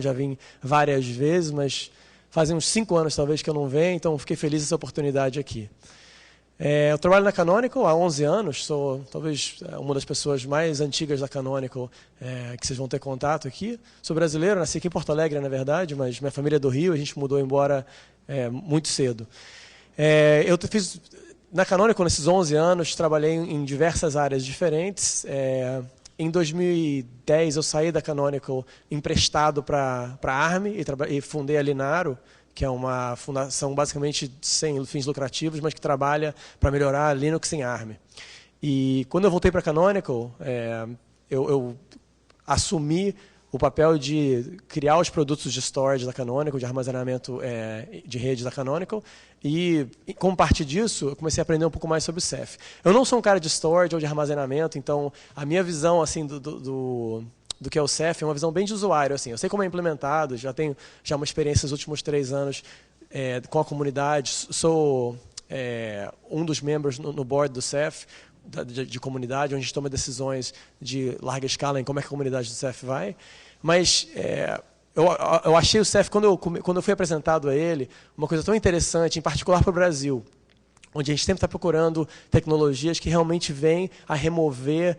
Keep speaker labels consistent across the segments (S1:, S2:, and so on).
S1: já vim várias vezes, mas fazem uns 5 anos talvez que eu não venho, então fiquei feliz dessa oportunidade aqui. Eu trabalho na Canonical há 11 anos, sou talvez uma das pessoas mais antigas da Canonical que vocês vão ter contato aqui. Sou brasileiro, nasci aqui em Porto Alegre, na verdade, mas minha família é do Rio, a gente mudou embora muito cedo. Eu fiz, na Canonical, nesses 11 anos, trabalhei em diversas áreas diferentes. Em 2010, eu saí da Canonical emprestado para a ARM e fundei a Linaro, que é uma fundação basicamente sem fins lucrativos, mas que trabalha para melhorar Linux em ARM. E quando eu voltei para a Canonical, eu assumi o papel de criar os produtos de storage da Canonical, de armazenamento de rede da Canonical, e como parte disso, eu comecei a aprender um pouco mais sobre o Ceph. Eu não sou um cara de storage ou de armazenamento, então a minha visão assim, do que é o Ceph é uma visão bem de usuário. Assim. Eu sei como é implementado, já tenho uma experiência nos últimos 3 anos com a comunidade, sou um dos membros no board do Ceph, de comunidade, onde a gente toma decisões de larga escala em como é que a comunidade do Ceph vai. Mas eu achei o Ceph, quando eu fui apresentado a ele, uma coisa tão interessante, em particular para o Brasil, onde a gente sempre está procurando tecnologias que realmente vêm a remover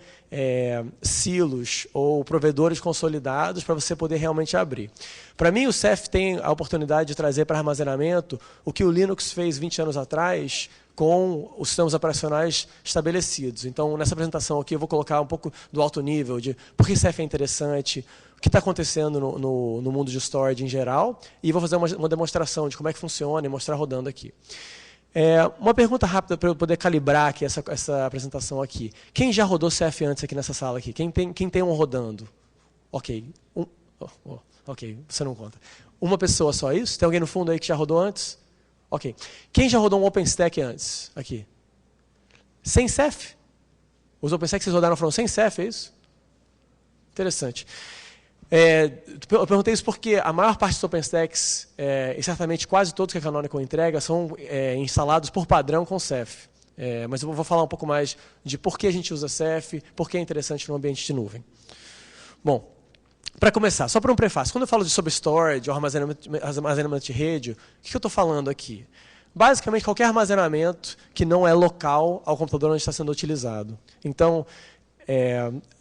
S1: silos ou provedores consolidados para você poder realmente abrir. Para mim, o Ceph tem a oportunidade de trazer para armazenamento o que o Linux fez 20 anos atrás com os sistemas operacionais estabelecidos. Então, nessa apresentação aqui, eu vou colocar um pouco do alto nível de por que Ceph é interessante, o que está acontecendo no mundo de storage em geral, e vou fazer uma demonstração de como é que funciona e mostrar rodando aqui. Uma pergunta rápida para eu poder calibrar aqui essa apresentação aqui. Quem já rodou Ceph antes aqui nessa sala aqui? Quem tem um rodando? Ok. Ok, você não conta. Uma pessoa só isso? Tem alguém no fundo aí que já rodou antes? Ok. Quem já rodou um OpenStack antes? Aqui. Sem Ceph? Os OpenStack que vocês rodaram foram sem Ceph, é isso? Interessante. Eu perguntei isso porque a maior parte dos OpenStacks, e certamente quase todos que a Canonical entrega, são instalados por padrão com Ceph. Mas eu vou falar um pouco mais de por que a gente usa Ceph, por que é interessante no ambiente de nuvem. Bom, para começar, só para um prefácio, quando eu falo sobre storage ou armazenamento de rede, o que eu estou falando aqui? Basicamente, qualquer armazenamento que não é local ao computador onde está sendo utilizado. Então,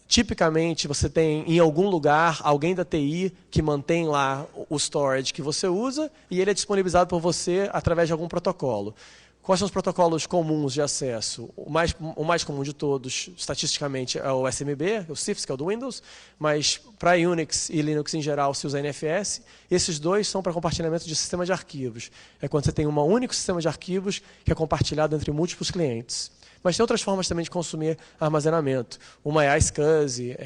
S1: tipicamente, você tem em algum lugar alguém da TI que mantém lá o storage que você usa e ele é disponibilizado por você através de algum protocolo. Quais são os protocolos comuns de acesso? O mais comum de todos, estatisticamente, é o SMB, o CIFS, que é o do Windows, mas para Unix e Linux em geral se usa NFS. Esses dois são para compartilhamento de sistema de arquivos. É quando você tem um único sistema de arquivos que é compartilhado entre múltiplos clientes. Mas tem outras formas também de consumir armazenamento. Uma é a iSCSI,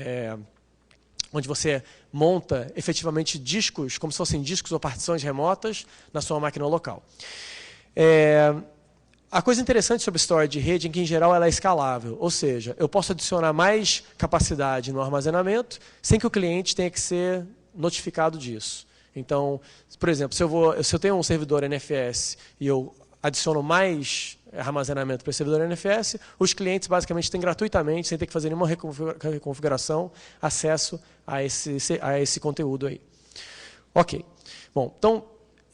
S1: onde você monta efetivamente discos, como se fossem discos ou partições remotas, na sua máquina local. A coisa interessante sobre storage de rede é que, em geral, ela é escalável. Ou seja, eu posso adicionar mais capacidade no armazenamento sem que o cliente tenha que ser notificado disso. Então, por exemplo, se eu tenho um servidor NFS e eu adiciono mais armazenamento para esse servidor NFS, os clientes basicamente têm gratuitamente, sem ter que fazer nenhuma reconfiguração, acesso a esse conteúdo aí. Ok. Bom, então,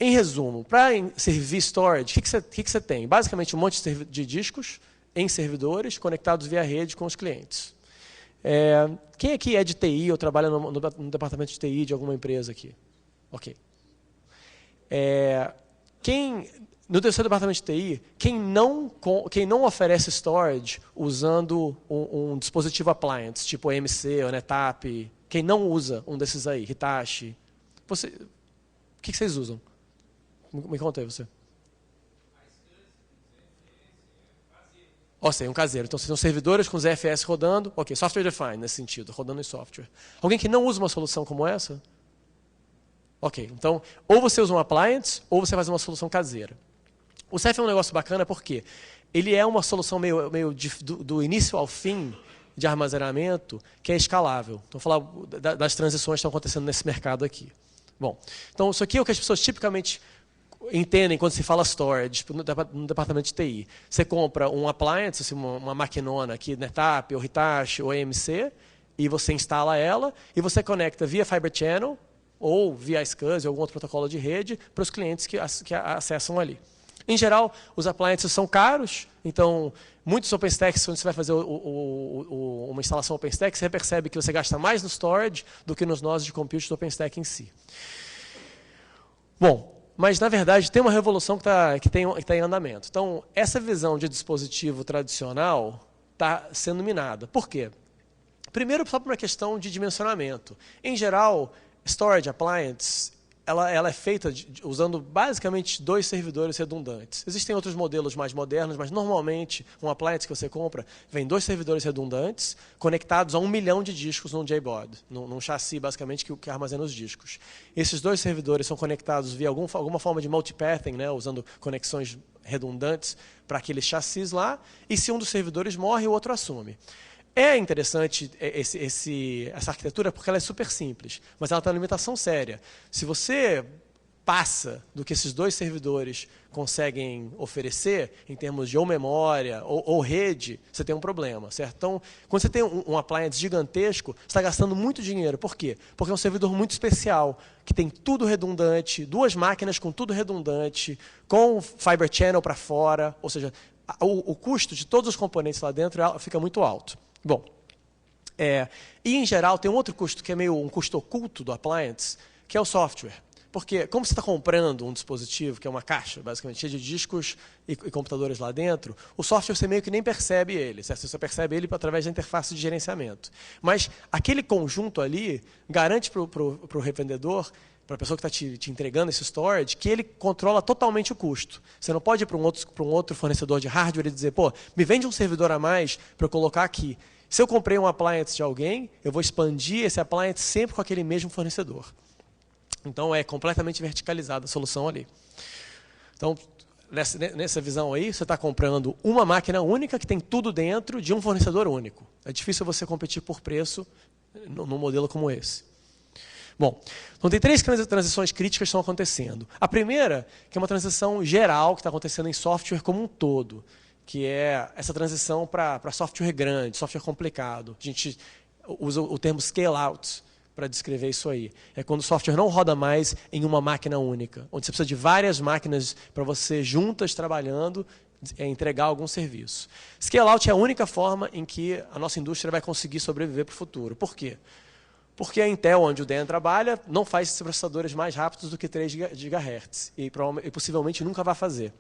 S1: em resumo, para servir storage, o que você tem? Basicamente um monte de discos em servidores conectados via rede com os clientes. Quem aqui é de TI ou trabalha no departamento de TI de alguma empresa aqui? Ok. No seu departamento de TI, quem não oferece storage usando um dispositivo appliance, tipo EMC ou NetApp, quem não usa um desses aí, Hitachi, o que vocês usam? Me conta aí, você. Um caseiro. Então, são servidores com ZFS rodando. Ok, software defined nesse sentido, rodando em software. Alguém que não usa uma solução como essa? Ok, então, ou você usa um appliance, ou você faz uma solução caseira. O Ceph é um negócio bacana porque ele é uma solução meio do início ao fim de armazenamento que é escalável. Então, vou falar das transições que estão acontecendo nesse mercado aqui. Bom, então, isso aqui é o que as pessoas tipicamente entendem quando se fala storage no departamento de TI. Você compra um appliance, assim, uma maquinona aqui, NetApp, ou Hitachi, ou EMC, e você instala ela, e você conecta via Fibre Channel ou via SCSI ou algum outro protocolo de rede para os clientes que acessam ali. Em geral, os appliances são caros, então muitos OpenStacks, quando você vai fazer uma instalação OpenStack, você percebe que você gasta mais no storage do que nos nós de compute do OpenStack em si. Bom, mas na verdade tem uma revolução que está em andamento. Então, essa visão de dispositivo tradicional está sendo minada. Por quê? Primeiro, só por uma questão de dimensionamento. Em geral, storage appliance, ela é feita usando basicamente 2 servidores redundantes. Existem outros modelos mais modernos, mas normalmente um appliance que você compra vem 2 servidores redundantes conectados a 1 milhão de discos num JBOD, num chassi basicamente que armazena os discos. Esses 2 servidores são conectados via alguma forma de multipathing, né, usando conexões redundantes para aqueles chassis lá, e se um dos servidores morre, o outro assume. É interessante essa arquitetura porque ela é super simples, mas ela tem uma limitação séria. Se você passa do que esses 2 servidores conseguem oferecer, em termos de ou memória ou rede, você tem um problema, certo? Então, quando você tem um appliance gigantesco, você está gastando muito dinheiro. Por quê? Porque é um servidor muito especial, que tem tudo redundante, 2 máquinas com tudo redundante, com Fiber Channel para fora, ou seja, o custo de todos os componentes lá dentro fica muito alto. Bom, e em geral tem um outro custo que é meio um custo oculto do appliance, que é o software. Porque como você está comprando um dispositivo, que é uma caixa, basicamente, cheia de discos e computadores lá dentro, o software você meio que nem percebe ele, certo? Você percebe ele através da interface de gerenciamento. Mas aquele conjunto ali garante para o revendedor, para a pessoa que está te entregando esse storage, que ele controla totalmente o custo. Você não pode ir para um outro fornecedor de hardware e dizer, pô, me vende um servidor a mais para eu colocar aqui. Se eu comprei um appliance de alguém, eu vou expandir esse appliance sempre com aquele mesmo fornecedor. Então, é completamente verticalizada a solução ali. Então, nessa visão aí, você está comprando uma máquina única que tem tudo dentro de um fornecedor único. É difícil você competir por preço num modelo como esse. Bom, então tem 3 transições críticas que estão acontecendo. A primeira, que é uma transição geral que está acontecendo em software como um todo, que é essa transição para software grande, software complicado. A gente usa o termo scale-out para descrever isso aí. É quando o software não roda mais em uma máquina única, onde você precisa de várias máquinas para você juntas trabalhando, entregar algum serviço. Scale-out é a única forma em que a nossa indústria vai conseguir sobreviver para o futuro. Por quê? Porque a Intel, onde o Dan trabalha, não faz esses processadores mais rápidos do que 3 GHz. E possivelmente nunca vai fazer.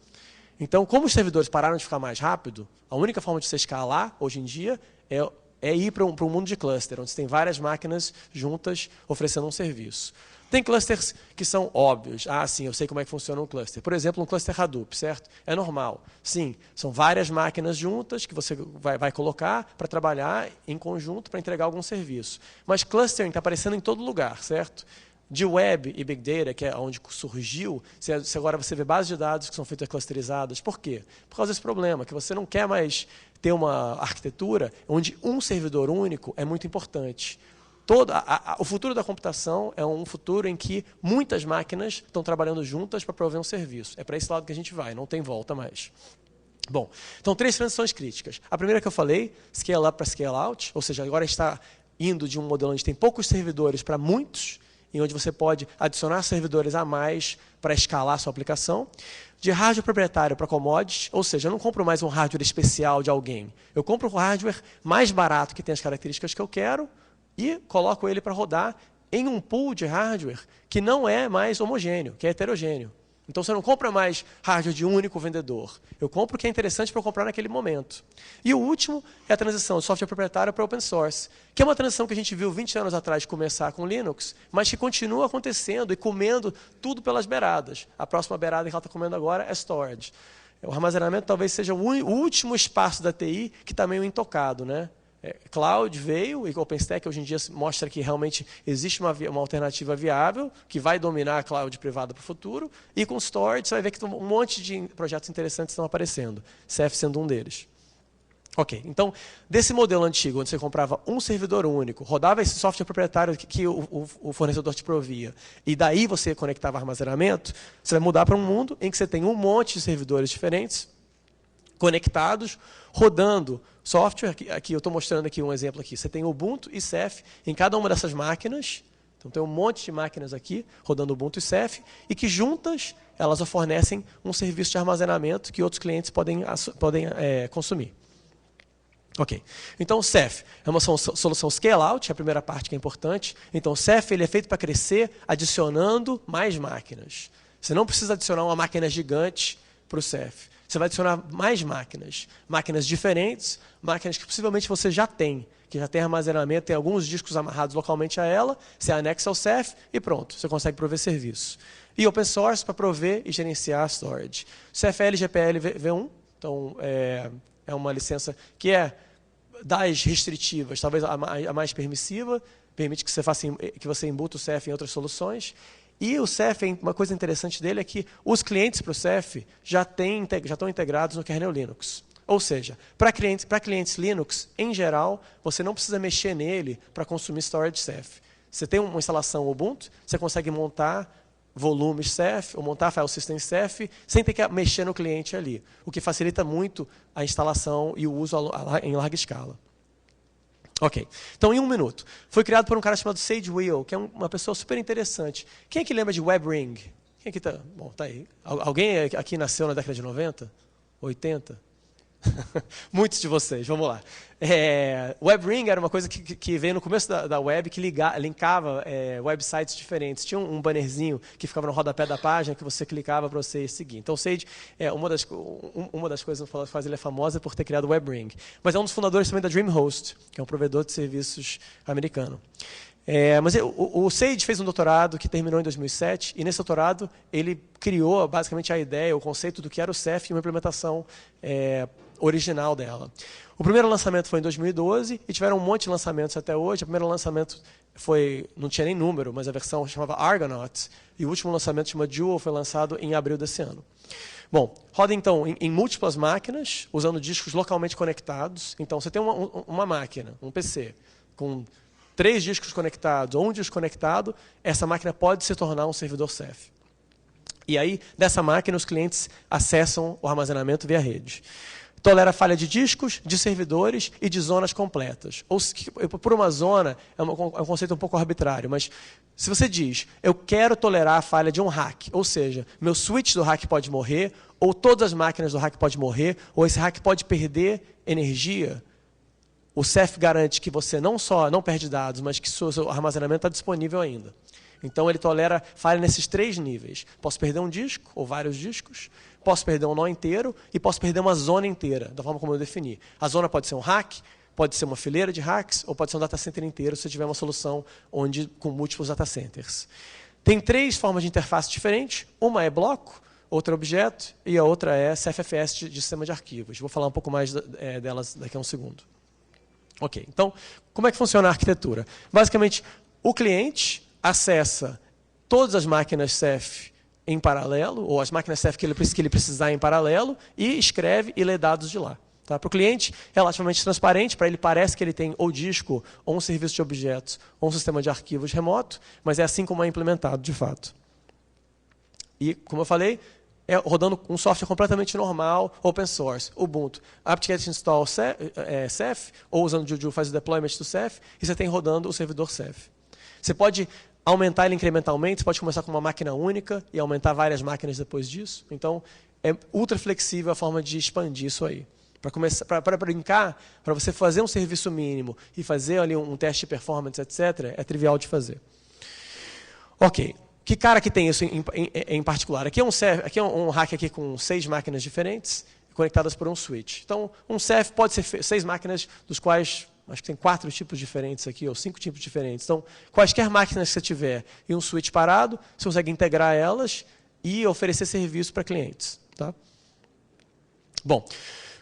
S1: Então, como os servidores pararam de ficar mais rápido, a única forma de você escalar, hoje em dia, é ir para um mundo de cluster, onde você tem várias máquinas juntas oferecendo um serviço. Tem clusters que são óbvios. Ah, sim, eu sei como é que funciona um cluster. Por exemplo, um cluster Hadoop, certo? É normal. Sim, são várias máquinas juntas que você vai colocar para trabalhar em conjunto para entregar algum serviço. Mas clustering está aparecendo em todo lugar, certo? De web e big data, que é onde surgiu, agora você vê bases de dados que são feitas clusterizadas. Por quê? Por causa desse problema, que você não quer mais ter uma arquitetura onde um servidor único é muito importante. O futuro da computação é um futuro em que muitas máquinas estão trabalhando juntas para prover um serviço. É para esse lado que a gente vai, não tem volta mais. Bom, então 3 transições críticas. A primeira que eu falei, scale up para scale out, ou seja, agora está indo de um modelo onde tem poucos servidores para muitos, e onde você pode adicionar servidores a mais para escalar a sua aplicação. De hardware proprietário para commodities, ou seja, eu não compro mais um hardware especial de alguém. Eu compro um hardware mais barato que tem as características que eu quero, e coloco ele para rodar em um pool de hardware que não é mais homogêneo, que é heterogêneo. Então, você não compra mais hardware de um único vendedor. Eu compro o que é interessante para eu comprar naquele momento. E o último é a transição de software proprietário para open source, que é uma transição que a gente viu 20 anos atrás começar com Linux, mas que continua acontecendo e comendo tudo pelas beiradas. A próxima beirada que ela está comendo agora é storage. O armazenamento talvez seja o último espaço da TI que está meio intocado, né? Cloud veio, e o OpenStack hoje em dia mostra que realmente existe uma alternativa viável, que vai dominar a cloud privada para o futuro, e com storage você vai ver que um monte de projetos interessantes estão aparecendo, Ceph sendo um deles. Ok, então, desse modelo antigo, onde você comprava um servidor único, rodava esse software proprietário que o fornecedor te provia, e daí você conectava armazenamento, você vai mudar para um mundo em que você tem um monte de servidores diferentes, conectados, rodando software. Aqui eu estou mostrando aqui um exemplo aqui. Você tem Ubuntu e Ceph em cada uma dessas máquinas, Então tem um monte de máquinas aqui rodando Ubuntu e Ceph e que juntas elas fornecem um serviço de armazenamento que outros clientes podem consumir. Ok. Então o Ceph é uma solução scale-out, é a primeira parte que é importante. Então o Ceph ele é feito para crescer adicionando mais máquinas. Você não precisa adicionar uma máquina gigante para o Ceph. Você vai adicionar mais máquinas. Máquinas diferentes, máquinas que possivelmente você já tem, que já tem armazenamento, tem alguns discos amarrados localmente a ela, você anexa ao Ceph e pronto, você consegue prover serviço. E open source para prover e gerenciar a storage. CFL GPL V1, então é uma licença que é das restritivas, talvez a mais permissiva, permite que você embute o Ceph em outras soluções. E o Ceph, uma coisa interessante dele é que os clientes para o Ceph já estão integrados no kernel Linux. Ou seja, para clientes Linux, em geral, você não precisa mexer nele para consumir storage Ceph. Você tem uma instalação Ubuntu, você consegue montar volumes Ceph, ou montar file system Ceph, sem ter que mexer no cliente ali, o que facilita muito a instalação e o uso em larga escala. Ok, então em 1 minuto. Foi criado por um cara chamado Sage Will, que é uma pessoa super interessante. Quem é que lembra de WebRing? Quem aqui tá? Bom, tá aí. Alguém aqui nasceu na década de 90? 80? Muitos de vocês, vamos lá. WebRing era uma coisa que veio no começo da web, que linkava websites diferentes. Tinha um bannerzinho que ficava no rodapé da página, que você clicava para você seguir. Então, o Sage, uma das coisas que faz ele é famosa por ter criado o WebRing. Mas é um dos fundadores também da DreamHost, que é um provedor de serviços americano. Mas o Sage fez um doutorado que terminou em 2007, e nesse doutorado ele criou basicamente a ideia, o conceito do que era o Ceph e uma implementação original dela. O primeiro lançamento foi em 2012 e tiveram um monte de lançamentos até hoje. O primeiro lançamento não tinha nem número, mas a versão chamava Argonaut, e o último lançamento chama Jewel, foi lançado em abril desse ano. Bom, roda então em múltiplas máquinas, usando discos localmente conectados. Então você tem uma máquina, um PC, com 3 discos conectados ou um disco conectado, essa máquina pode se tornar um servidor Ceph. E aí, dessa máquina, os clientes acessam o armazenamento via rede. Tolera falha de discos, de servidores e de zonas completas. Por uma zona, é um conceito um pouco arbitrário, mas se você diz, eu quero tolerar a falha de um rack, ou seja, meu switch do rack pode morrer, ou todas as máquinas do rack podem morrer, ou esse rack pode perder energia, o Ceph garante que você não só não perde dados, mas que seu armazenamento está disponível ainda. Então, ele tolera falha nesses 3 níveis. Posso perder um disco, ou vários discos, posso perder um nó inteiro e posso perder uma zona inteira, da forma como eu defini. A zona pode ser um rack, pode ser uma fileira de racks, ou pode ser um data center inteiro, se tiver uma solução com múltiplos data centers. Tem 3 formas de interface diferentes. Uma é bloco, outra é objeto, e a outra é CFFS de sistema de arquivos. Vou falar um pouco mais delas daqui a um segundo. Ok, então, como é que funciona a arquitetura? Basicamente, o cliente acessa todas as máquinas Ceph em paralelo, ou as máquinas Ceph que ele precisar em paralelo, e escreve e lê dados de lá. Tá? Para o cliente, é relativamente transparente, para ele parece que ele tem ou disco, ou um serviço de objetos, ou um sistema de arquivos remoto, mas é assim como é implementado de fato. E, como eu falei, rodando um software completamente normal, open source, Ubuntu. apt-get install Ceph, ou usando o Juju faz o deployment do Ceph, e você tem rodando o servidor Ceph. Você pode aumentar ele incrementalmente, você pode começar com uma máquina única e aumentar várias máquinas depois disso. Então, é ultra flexível a forma de expandir isso aí. Para brincar, para você fazer um serviço mínimo e fazer ali um teste de performance, etc., é trivial de fazer. Ok. Que cara que tem isso em particular? Aqui é um rack aqui com 6 máquinas diferentes, conectadas por um switch. Então, um Ceph pode ser 6 máquinas, dos quais acho que tem 4 tipos diferentes aqui, ou 5 tipos diferentes. Então, quaisquer máquinas que você tiver e um switch parado, você consegue integrar elas e oferecer serviço para clientes. Tá? Bom,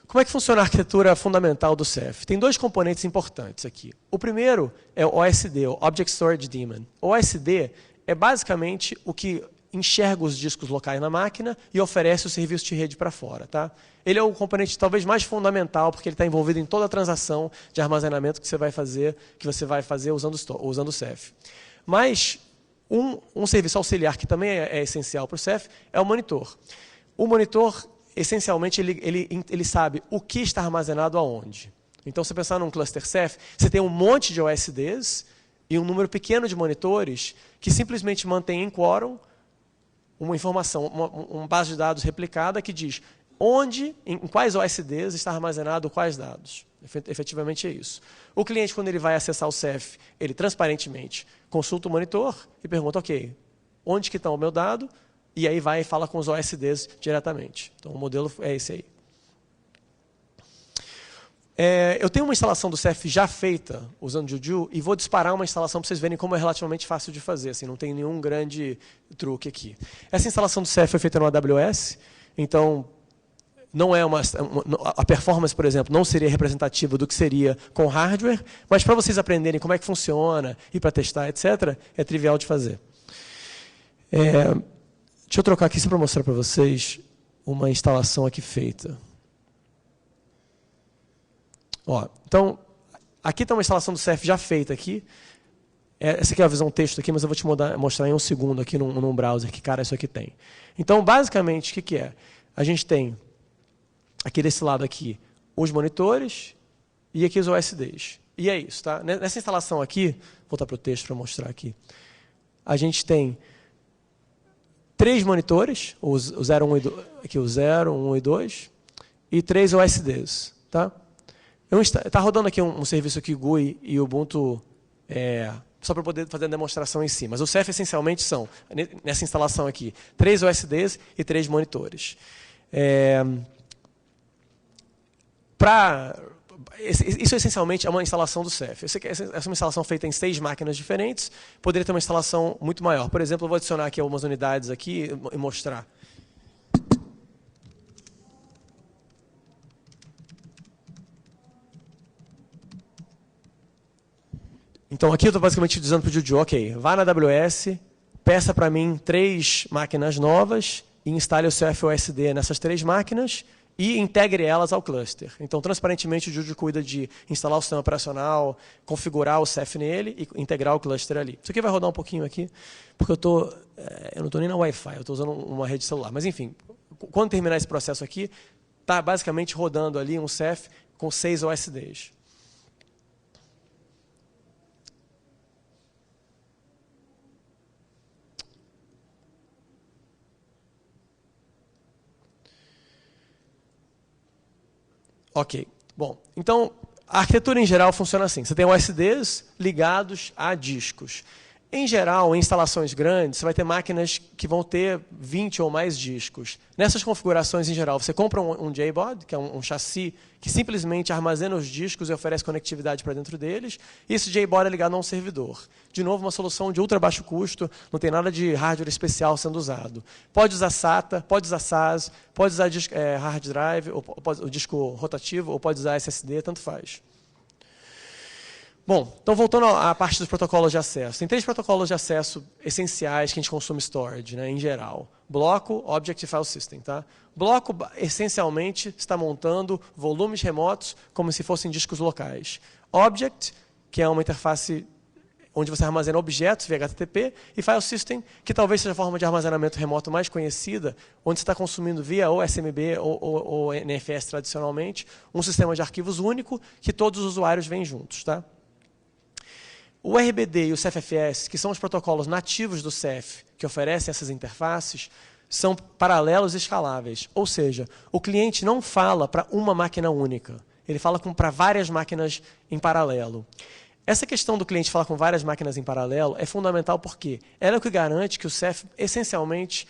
S1: como é que funciona a arquitetura fundamental do Ceph? Tem 2 componentes importantes aqui. O primeiro é o OSD, o Object Storage Daemon. O OSD é basicamente o que enxerga os discos locais na máquina e oferece o serviço de rede para fora. Tá? Ele é o componente talvez mais fundamental, porque ele está envolvido em toda a transação de armazenamento que você vai fazer usando o Ceph. Mas um serviço auxiliar que também é essencial para o Ceph é o monitor. O monitor, essencialmente, ele sabe o que está armazenado aonde. Então, se você pensar num cluster Ceph, você tem um monte de OSDs, e um número pequeno de monitores que simplesmente mantém em quórum uma informação, uma base de dados replicada que diz onde, em quais OSDs está armazenado quais dados. Efetivamente é isso. O cliente, quando ele vai acessar o CEF, ele transparentemente consulta o monitor e pergunta, ok, onde que está o meu dado? E aí vai e fala com os OSDs diretamente. Então o modelo é esse aí. Eu tenho uma instalação do CEF já feita usando Juju e vou disparar uma instalação para vocês verem como é relativamente fácil de fazer. Assim, não tem nenhum grande truque aqui. Essa instalação do CEF foi feita no AWS, então não é a performance, por exemplo, não seria representativa do que seria com hardware, mas para vocês aprenderem como é que funciona e para testar, etc., é trivial de fazer. Deixa eu trocar aqui só para mostrar para vocês uma instalação aqui feita. Ó, então, aqui está uma instalação do CEF já feita aqui. Essa aqui é a visão texto aqui, mas eu vou te mostrar em um segundo aqui num browser que cara isso aqui tem. Então, basicamente, o que é? A gente tem, aqui desse lado aqui, os monitores e aqui os OSDs. E é isso, tá? Nessa instalação aqui, vou voltar para o texto para mostrar aqui, a gente tem 3 monitores, o 0, 1 e 2, aqui o 0, 1 e 2, e 3 OSDs, tá? Está rodando aqui um serviço aqui, GUI e Ubuntu, só para poder fazer a demonstração em si. Mas o CEF, essencialmente, são, nessa instalação aqui, 3 OSDs e 3 monitores. Isso, essencialmente, é uma instalação do CEF. Essa é uma instalação feita em 6 máquinas diferentes. Poderia ter uma instalação muito maior. Por exemplo, eu vou adicionar aqui algumas unidades aqui e mostrar. Então, aqui eu estou basicamente dizendo para o Juju, ok, vá na AWS, peça para mim 3 máquinas novas e instale o CFOSD nessas 3 máquinas e integre elas ao cluster. Então, transparentemente, o Juju cuida de instalar o sistema operacional, configurar o CEF nele e integrar o cluster ali. Isso aqui vai rodar um pouquinho aqui, porque eu não estou nem na Wi-Fi, eu estou usando uma rede celular. Mas, enfim, quando terminar esse processo aqui, está basicamente rodando ali um CEF com 6 OSDs. Ok. Bom, então, a arquitetura em geral funciona assim. Você tem OSDs ligados a discos. Em geral, em instalações grandes, você vai ter máquinas que vão ter 20 ou mais discos. Nessas configurações, em geral, você compra um JBOD, que é um chassi que simplesmente armazena os discos e oferece conectividade para dentro deles, e esse JBOD é ligado a um servidor. De novo, uma solução de ultra baixo custo, não tem nada de hardware especial sendo usado. Pode usar SATA, pode usar SAS, pode usar hard drive, ou o disco rotativo, ou pode usar SSD, tanto faz. Bom, então voltando à parte dos protocolos de acesso. Tem 3 protocolos de acesso essenciais que a gente consome storage, né, em geral. Bloco, Object e File System. Tá? Bloco, essencialmente, está montando volumes remotos como se fossem discos locais. Object, que é uma interface onde você armazena objetos via HTTP, e File System, que talvez seja a forma de armazenamento remoto mais conhecida, onde você está consumindo via ou SMB ou NFS tradicionalmente, um sistema de arquivos único que todos os usuários vêm juntos. Tá? O RBD e o CEF-FS, que são os protocolos nativos do CEF, que oferecem essas interfaces, são paralelos e escaláveis. Ou seja, o cliente não fala para uma máquina única, ele fala para várias máquinas em paralelo. Essa questão do cliente falar com várias máquinas em paralelo é fundamental porque ela é o que garante que o CEF, essencialmente,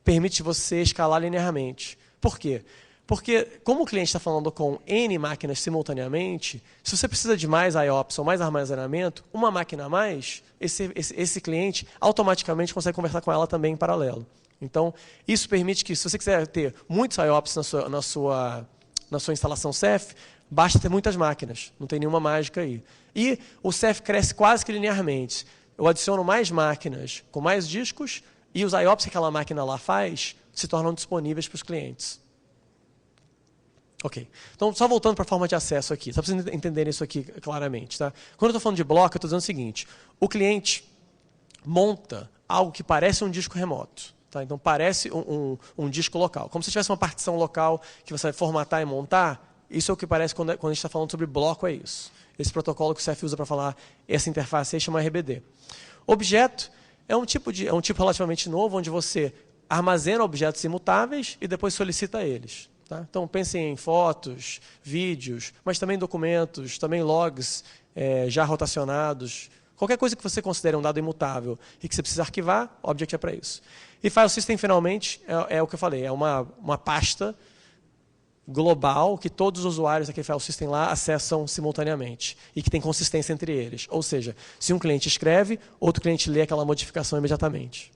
S1: permite você escalar linearmente. Por quê? Porque, como o cliente está falando com N máquinas simultaneamente, se você precisa de mais IOPS ou mais armazenamento, uma máquina a mais, esse cliente automaticamente consegue conversar com ela também em paralelo. Então, isso permite que, se você quiser ter muitos IOPS na sua instalação CEF, basta ter muitas máquinas, não tem nenhuma mágica aí. E o CEF cresce quase que linearmente. Eu adiciono mais máquinas com mais discos e os IOPS que aquela máquina lá faz se tornam disponíveis para os clientes. Ok. Então, só voltando para a forma de acesso aqui, só para vocês entenderem isso aqui claramente. Tá? Quando eu estou falando de bloco, eu estou dizendo o seguinte, o cliente monta algo que parece um disco remoto. Tá? Então, parece um disco local. Como se tivesse uma partição local que você vai formatar e montar, isso é o que parece quando a gente está falando sobre bloco, é isso. esse protocolo que o Ceph usa para falar essa interface aí chama RBD. Objeto é um tipo relativamente novo, onde você armazena objetos imutáveis e depois solicita eles. Tá? Então, pensem em fotos, vídeos, mas também documentos, também logs já rotacionados. Qualquer coisa que você considere um dado imutável e que você precisa arquivar, Object é para isso. E File System, finalmente, é o que eu falei, é uma pasta global que todos os usuários daquele File System lá acessam simultaneamente e que tem consistência entre eles. Ou seja, se um cliente escreve, outro cliente lê aquela modificação imediatamente.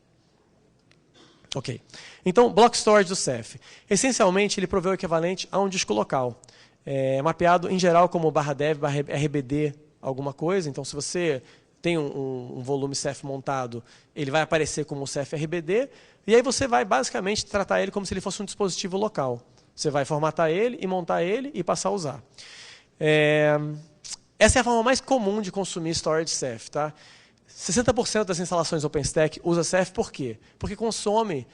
S1: Ok. Então, Block Storage do Ceph. Essencialmente, ele provê o equivalente a um disco local. Mapeado, em geral, como /dev, /rbd, alguma coisa. Então, se você tem um volume Ceph montado, ele vai aparecer como Ceph RBD, e aí você vai, basicamente, tratar ele como se ele fosse um dispositivo local. Você vai formatar ele e montar ele e passar a usar. Essa é a forma mais comum de consumir storage Ceph. Tá? 60% das instalações OpenStack usa Ceph por quê? Porque consome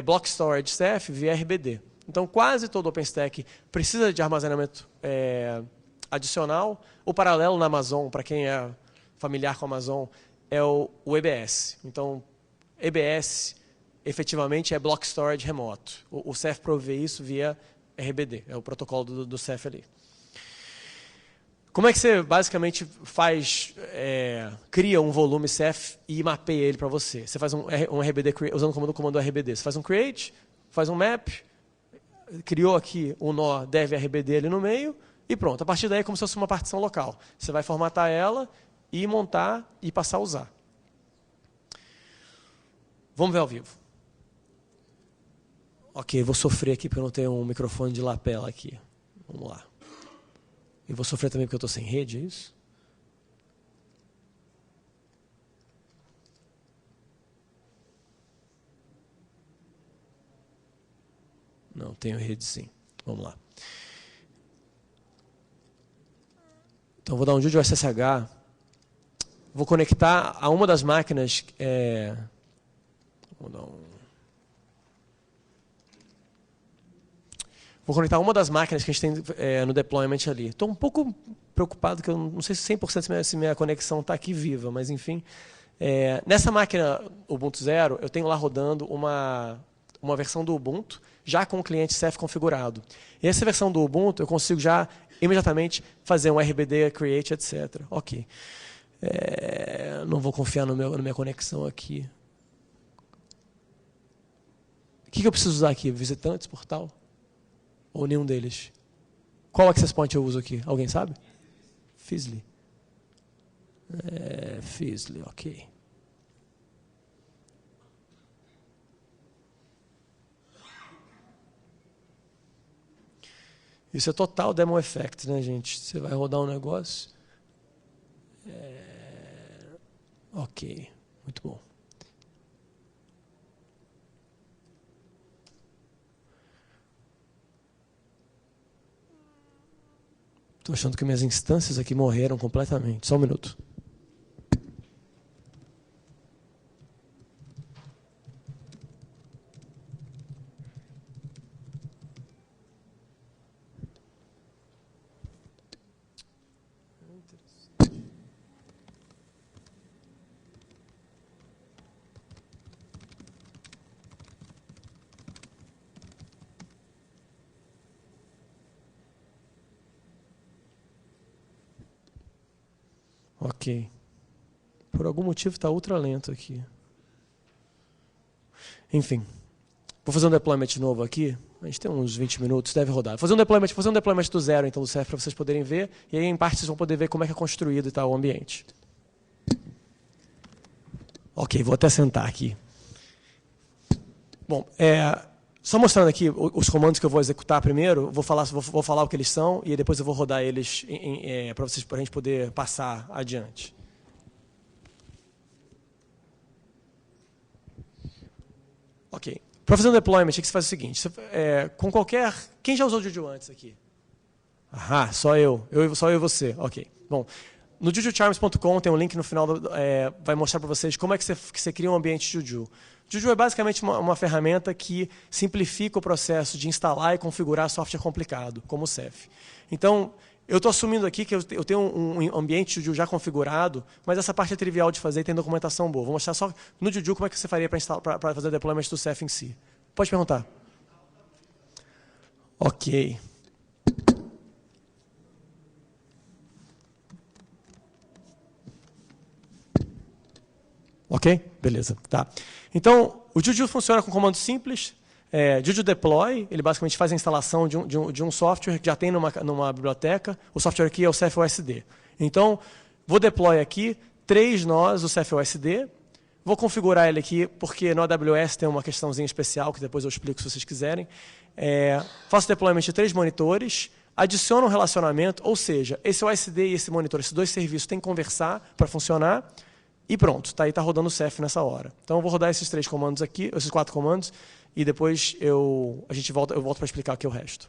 S1: block storage Ceph via RBD. Então, quase todo OpenStack precisa de armazenamento adicional. O paralelo na Amazon, para quem é familiar com a Amazon, é o EBS. Então, EBS, efetivamente, é block storage remoto. O Ceph provê isso via RBD, é o protocolo do Ceph ali. Como é que você, basicamente, cria um volume Ceph e mapeia ele para você? Você faz um RBD, usando o comando RBD. Você faz um create, faz um map, criou aqui um nó dev RBD ali no meio, e pronto. A partir daí é como se fosse uma partição local. Você vai formatar ela e montar e passar a usar. Vamos ver ao vivo. Ok, vou sofrer aqui porque eu não tenho um microfone de lapela aqui. Vamos lá. E vou sofrer também porque eu estou sem rede, é isso? Não, tenho rede sim. Vamos lá. Então, vou dar um Juju SSH. Vou conectar a uma das máquinas. Vou conectar uma das máquinas que a gente tem no deployment ali. Estou um pouco preocupado, que eu não sei se 100% se minha conexão está aqui viva, mas enfim. Nessa máquina Ubuntu Zero, eu tenho lá rodando uma versão do Ubuntu, já com o cliente Ceph configurado. E essa versão do Ubuntu, eu consigo já imediatamente fazer um RBD, create, etc. Ok. Não vou confiar na minha conexão aqui. O que eu preciso usar aqui? Visitantes, portal? Ou nenhum deles? Qual access point eu uso aqui? Alguém sabe? Fizzly. Fizzly, ok. Isso é total demo effect, né, gente? Você vai rodar um negócio. Ok, muito bom. Estou achando que minhas instâncias aqui morreram completamente. Só um minuto. Ok. Por algum motivo está ultra lento aqui. Enfim. Vou fazer um deployment novo aqui. A gente tem uns 20 minutos, deve rodar. Vou fazer um deployment do zero, então, do Ceph, para vocês poderem ver. E aí, em parte, vocês vão poder ver como é que é construído e tal o ambiente. Ok, vou até sentar aqui. Bom, só mostrando aqui os comandos que eu vou executar primeiro, vou falar o que eles são e depois eu vou rodar eles para a gente poder passar adiante. Ok. Para fazer um deployment, o que você faz é o seguinte, com qualquer... Quem já usou o Juju antes aqui? Ah, só eu e você. Ok. Bom, no jujucharms.com tem um link no final, vai mostrar para vocês como é que você cria um ambiente Juju. Juju é basicamente uma ferramenta que simplifica o processo de instalar e configurar software complicado, como o Ceph. Então, Eu estou assumindo aqui que eu tenho um ambiente Juju já configurado, mas essa parte é trivial de fazer e tem documentação boa. Vou mostrar só no Juju como é que você faria para fazer o deployment do Ceph em si. Pode perguntar. Ok. Ok? Beleza. Tá. Então, o Juju funciona com comando simples. Juju Deploy, ele basicamente faz a instalação de um software que já tem numa biblioteca. O software aqui é o CephOSD. Então, vou deploy aqui 3 nós do CephOSD. Vou configurar ele aqui, porque no AWS tem uma questãozinha especial, que depois eu explico se vocês quiserem. Faço deployment de 3 monitores, adiciono um relacionamento, ou seja, esse OSD e esse monitor, esses 2 serviços têm que conversar para funcionar. E pronto, tá aí, está rodando o Ceph nessa hora. Então eu vou rodar esses 3 comandos aqui, esses 4 comandos, e depois eu volto para explicar aqui o resto.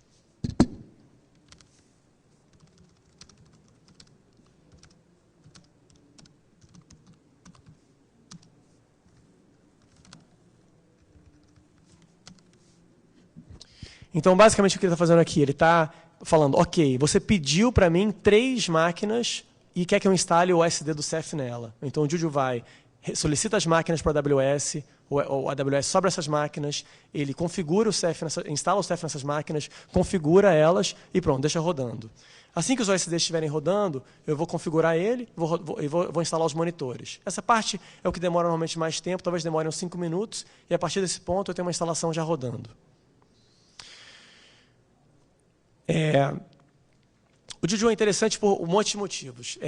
S1: Então, basicamente, o que ele está fazendo aqui? Ele está falando, ok, você pediu para mim 3 máquinas e quer que eu instale o OSD do Ceph nela. Então, o Juju vai, solicita as máquinas para a AWS, o AWS sobre essas máquinas, ele configura o Ceph, instala o Ceph nessas máquinas, configura elas e pronto, deixa rodando. Assim que os OSDs estiverem rodando, eu vou configurar ele e vou instalar os monitores. Essa parte é o que demora normalmente mais tempo, talvez demore uns 5 minutos, e a partir desse ponto eu tenho uma instalação já rodando. O Juju é interessante por um monte de motivos.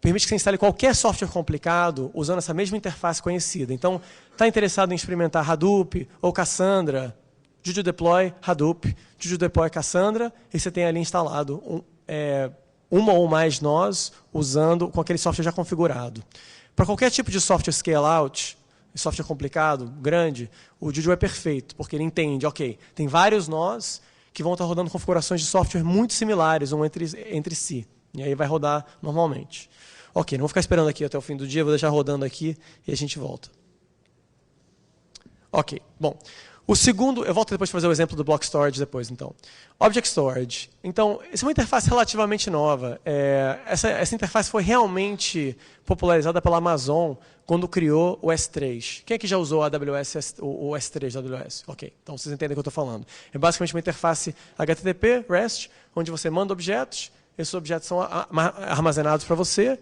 S1: Permite que você instale qualquer software complicado usando essa mesma interface conhecida. Então, está interessado em experimentar Hadoop ou Cassandra, Juju Deploy, Hadoop, Juju Deploy, Cassandra, e você tem ali instalado uma ou mais nós com aquele software já configurado. Para qualquer tipo de software scale-out, software complicado, grande, o Juju é perfeito, porque ele entende, ok, tem vários nós que vão estar rodando configurações de software muito similares um entre si. E aí vai rodar normalmente. Ok, não vou ficar esperando aqui até o fim do dia, vou deixar rodando aqui e a gente volta. Ok, bom. O segundo, eu volto depois para fazer o exemplo do Block Storage depois, então. Object Storage. Então, essa é uma interface relativamente nova. Essa interface foi realmente popularizada pela Amazon quando criou o S3. Quem aqui já usou o S3 da AWS? Ok, então vocês entendem o que eu estou falando. É basicamente uma interface HTTP, REST, onde você manda objetos, esses objetos são armazenados para você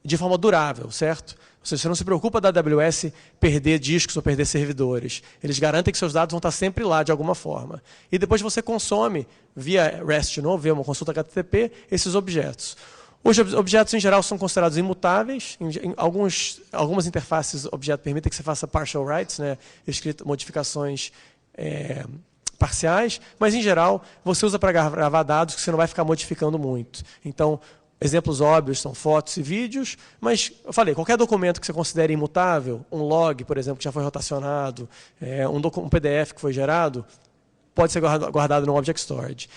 S1: de forma durável, certo? Ou seja, você não se preocupa da AWS perder discos ou perder servidores. Eles garantem que seus dados vão estar sempre lá de alguma forma. E depois você consome, via REST de novo, via uma consulta HTTP, esses objetos. Os objetos, em geral, são considerados imutáveis. Algumas interfaces objeto permitem que você faça partial writes, né, modificações parciais, mas, em geral, você usa para gravar dados que você não vai ficar modificando muito. Então, exemplos óbvios são fotos e vídeos, mas, eu falei, qualquer documento que você considere imutável, um log, por exemplo, que já foi rotacionado, um PDF que foi gerado, pode ser guardado no Object Storage.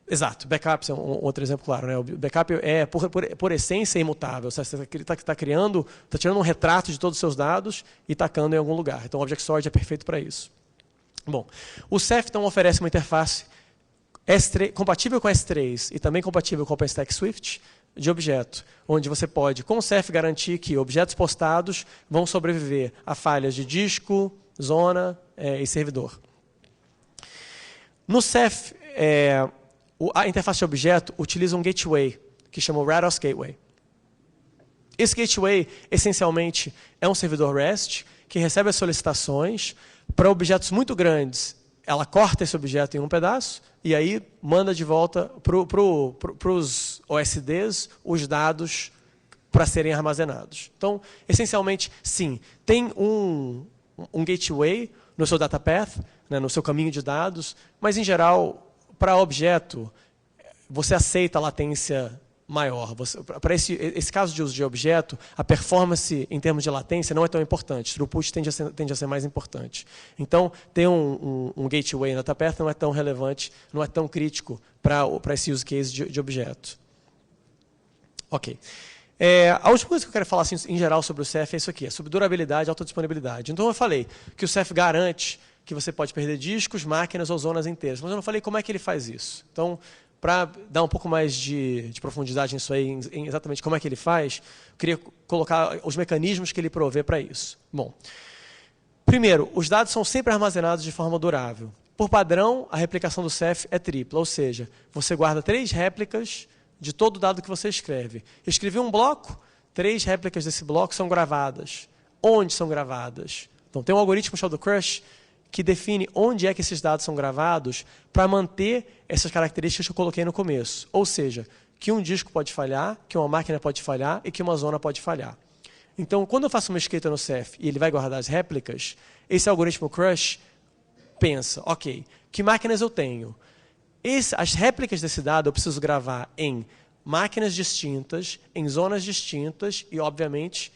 S1: Exato, backups é um outro exemplo claro, né? O backup é, por essência, imutável. Você está tirando um retrato de todos os seus dados e tacando em algum lugar. Então, o Object Storage é perfeito para isso. Bom, o Ceph então oferece uma interface compatível com S3 e também compatível com OpenStack Swift de objeto, onde você pode, com o Ceph, garantir que objetos postados vão sobreviver a falhas de disco, zona e servidor. No Ceph, a interface de objeto utiliza um gateway, que chama o Rados Gateway. Esse gateway, essencialmente, é um servidor REST que recebe as solicitações para objetos muito grandes. Ela corta esse objeto em um pedaço e aí manda de volta para os OSDs os dados para serem armazenados. Então, essencialmente, sim, tem um gateway no seu data path, né, no seu caminho de dados, mas, em geral, para objeto, você aceita a latência maior. Para esse caso de uso de objeto, a performance em termos de latência não é tão importante. Throughput tende a ser mais importante. Então, ter um gateway na data path não é tão relevante, não é tão crítico para esse use case de objeto. Ok. A última coisa que eu quero falar assim, em geral sobre o Ceph é isso aqui, é sobre durabilidade e autodisponibilidade. Então, eu falei que o Ceph garante que você pode perder discos, máquinas ou zonas inteiras. Mas eu não falei como é que ele faz isso. Então, para dar um pouco mais de profundidade nisso aí, em exatamente como é que ele faz, eu queria colocar os mecanismos que ele provê para isso. Bom, primeiro, os dados são sempre armazenados de forma durável. Por padrão, a replicação do Ceph é tripla, ou seja, você guarda 3 réplicas de todo o dado que você escreve. Escrevi um bloco, 3 réplicas desse bloco são gravadas. Onde são gravadas? Então, tem um algoritmo chamado Crush que define onde é que esses dados são gravados para manter essas características que eu coloquei no começo. Ou seja, que um disco pode falhar, que uma máquina pode falhar e que uma zona pode falhar. Então, quando eu faço uma escrita no Ceph e ele vai guardar as réplicas, esse algoritmo Crush pensa, ok, que máquinas eu tenho? As réplicas desse dado eu preciso gravar em máquinas distintas, em zonas distintas e, obviamente,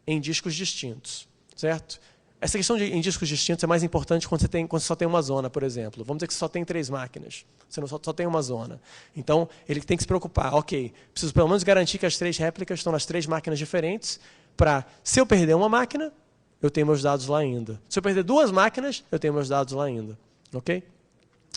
S1: em discos distintos, certo? Essa questão em discos distintos é mais importante quando você só tem uma zona, por exemplo. Vamos dizer que você só tem 3 máquinas, você só tem uma zona. Então, ele tem que se preocupar, ok, preciso pelo menos garantir que as 3 réplicas estão nas 3 máquinas diferentes, para, se eu perder uma máquina, eu tenho meus dados lá ainda. Se eu perder 2 máquinas, eu tenho meus dados lá ainda. Ok?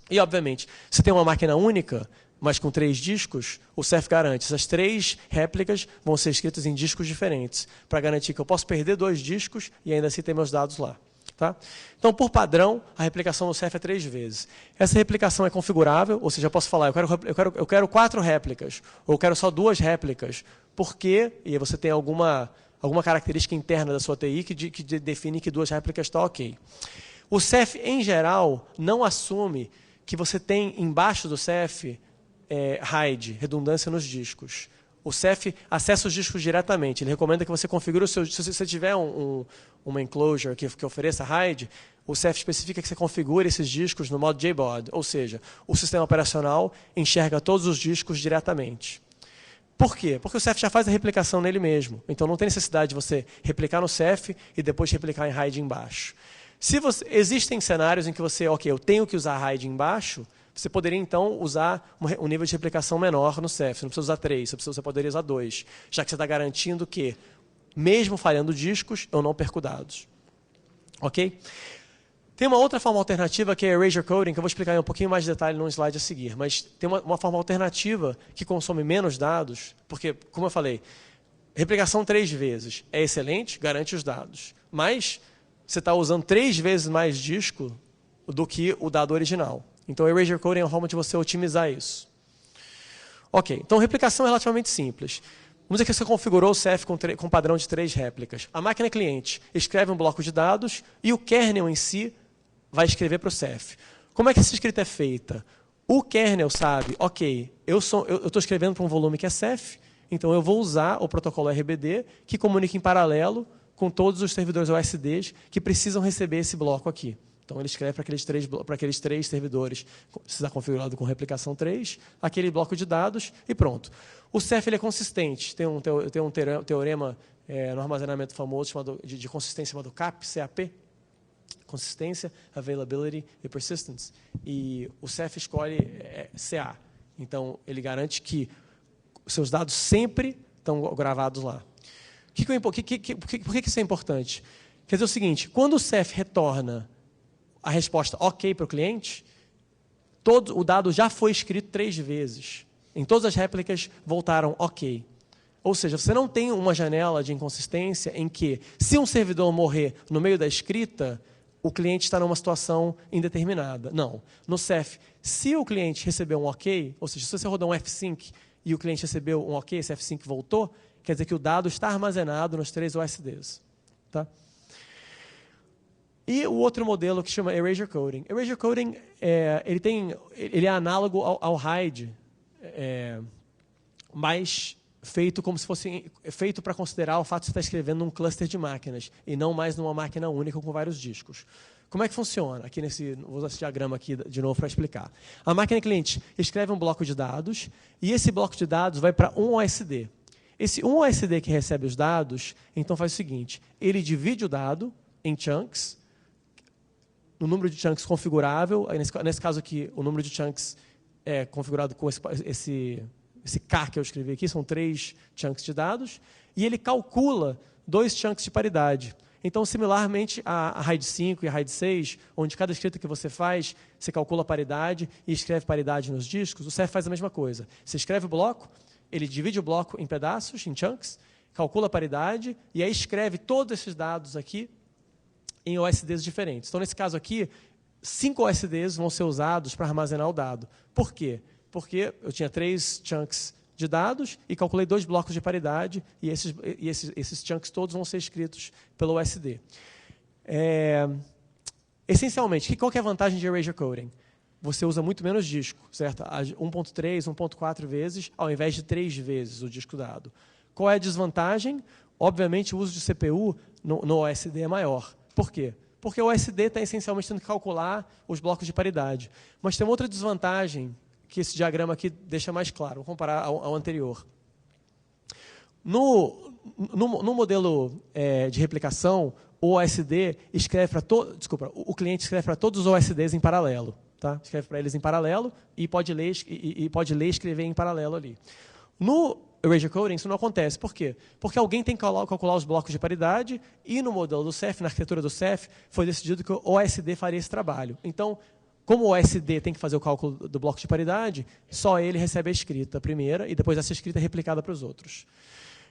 S1: E, obviamente, se tem uma máquina única, mas com 3 discos, o Ceph garante essas 3 réplicas vão ser escritas em discos diferentes, para garantir que eu posso perder 2 discos e ainda assim ter meus dados lá. Tá? Então, por padrão, a replicação do Ceph é 3 vezes. Essa replicação é configurável, ou seja, eu posso falar, eu quero 4 réplicas, ou eu quero só 2 réplicas, porque, e aí você tem alguma característica interna da sua TI que define que 2 réplicas está ok. O Ceph, em geral, não assume que você tem embaixo do Ceph RAID, redundância nos discos. O Ceph acessa os discos diretamente. Ele recomenda que você configure o seu... Se você tiver uma enclosure que ofereça RAID, o Ceph especifica que você configure esses discos no modo JBOD, ou seja, o sistema operacional enxerga todos os discos diretamente. Por quê? Porque o Ceph já faz a replicação nele mesmo. Então, não tem necessidade de você replicar no Ceph e depois replicar em RAID embaixo. Existem cenários em que você, ok, eu tenho que usar RAID embaixo, você poderia, então, usar um nível de replicação menor no Ceph. Você não precisa usar 3, você poderia usar 2, já que você está garantindo que, mesmo falhando discos, eu não perco dados. Ok? Tem uma outra forma alternativa, que é Erasure Coding, que eu vou explicar em um pouquinho mais de detalhe num slide a seguir. Mas tem uma forma alternativa que consome menos dados, porque, como eu falei, replicação 3 vezes é excelente, garante os dados. Mas você está usando 3 vezes mais disco do que o dado original. Então, Erasure Coding é uma forma de você otimizar isso. Ok, então replicação é relativamente simples. Vamos dizer que você configurou o Ceph com padrão de 3 réplicas. A máquina cliente escreve um bloco de dados e o kernel em si vai escrever para o Ceph. Como é que essa escrita é feita? O kernel sabe, ok, eu estou escrevendo para um volume que é Ceph, então eu vou usar o protocolo RBD, que comunica em paralelo com todos os servidores OSDs que precisam receber esse bloco aqui. Então, ele escreve para aqueles 3 servidores, se está configurado com replicação 3, aquele bloco de dados e pronto. O Ceph ele é consistente. Tem um teorema no armazenamento famoso de consistência chamado CAP, consistência, availability e persistence. E o Ceph escolhe CA. Então, ele garante que os seus dados sempre estão gravados lá. Por que isso é importante? Quer dizer o seguinte, quando o Ceph retorna a resposta ok para o cliente, o dado já foi escrito 3 vezes. Em todas as réplicas voltaram ok. Ou seja, você não tem uma janela de inconsistência em que, se um servidor morrer no meio da escrita, o cliente está numa situação indeterminada. Não. No Ceph, se o cliente recebeu um ok, ou seja, se você rodou um F-Sync e o cliente recebeu um ok, esse F-Sync voltou, quer dizer que o dado está armazenado nos 3 OSDs. Tá? E o outro modelo que chama Erasure Coding. Erasure Coding ele é análogo ao RAID, mas feito como se fosse feito para considerar o fato de você estar escrevendo num cluster de máquinas e não mais numa máquina única com vários discos. Como é que funciona? Vou usar esse diagrama aqui de novo para explicar. A máquina cliente escreve um bloco de dados e esse bloco de dados vai para um OSD. Esse um OSD que recebe os dados, então faz o seguinte, ele divide o dado em chunks, no número de chunks configurável, nesse caso aqui, o número de chunks é configurado com esse K que eu escrevi aqui, são 3 chunks de dados, e ele calcula 2 chunks de paridade. Então, similarmente a RAID 5 e a RAID 6, onde cada escrita que você faz, você calcula a paridade e escreve paridade nos discos, o Ceph faz a mesma coisa. Você escreve o bloco, ele divide o bloco em pedaços, em chunks, calcula a paridade e aí escreve todos esses dados aqui em OSDs diferentes. Então, nesse caso aqui, 5 OSDs vão ser usados para armazenar o dado. Por quê? Porque eu tinha 3 chunks de dados e calculei 2 blocos de paridade e esses chunks todos vão ser escritos pelo OSD. Essencialmente, qual que é a vantagem de erasure coding? Você usa muito menos disco, certo? 1.3, 1.4 vezes, ao invés de 3 vezes o disco dado. Qual é a desvantagem? Obviamente, o uso de CPU no OSD é maior. Por quê? Porque o OSD está essencialmente tendo que calcular os blocos de paridade. Mas tem uma outra desvantagem que esse diagrama aqui deixa mais claro. Vou comparar ao anterior. No modelo de replicação, o OSD escreve para o cliente escreve para todos os OSDs em paralelo, tá? Escreve para eles em paralelo e pode ler e escrever em paralelo ali. No erasure coding isso não acontece. Por quê? Porque alguém tem que calcular os blocos de paridade e no modelo do Ceph, na arquitetura do Ceph, foi decidido que o OSD faria esse trabalho. Então, como o OSD tem que fazer o cálculo do bloco de paridade, só ele recebe a escrita primeira e depois essa escrita é replicada para os outros.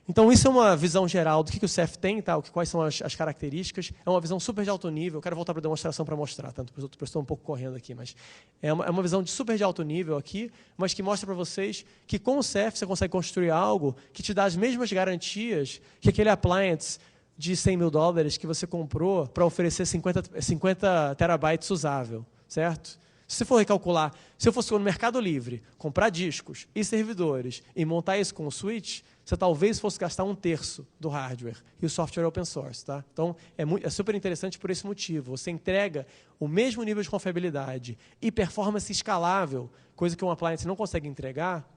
S1: Então, isso é uma visão geral do que o Ceph tem, tá? Quais são as características. É uma visão super de alto nível. Eu quero voltar para a demonstração para mostrar, tanto para os outros, estou um pouco correndo aqui, mas é uma visão de super de alto nível aqui, mas que mostra para vocês que com o Ceph você consegue construir algo que te dá as mesmas garantias que aquele appliance de $100 mil que você comprou para oferecer 50 terabytes usável. Certo? Se você for recalcular, se eu fosse no Mercado Livre, comprar discos e servidores e montar isso com o switch, você talvez fosse gastar 1/3 do hardware. E o software é open source. Tá? Então, é super interessante por esse motivo. Você entrega o mesmo nível de confiabilidade e performance escalável, coisa que um appliance não consegue entregar,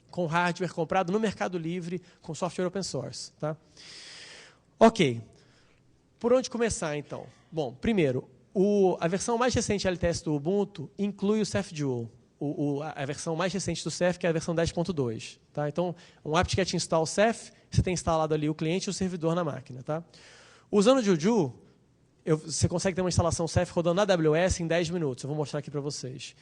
S1: com hardware comprado no Mercado Livre com software open source. Tá? Ok. Por onde começar, então? Bom, primeiro, a versão mais recente LTS do Ubuntu inclui o Ceph Dual. A versão mais recente do Ceph, que é a versão 10.2. Tá? Então, um apt-get install Ceph, você tem instalado ali o cliente e o servidor na máquina. Tá? Usando o Juju, você consegue ter uma instalação Ceph rodando na AWS em 10 minutos. Eu vou mostrar aqui para vocês.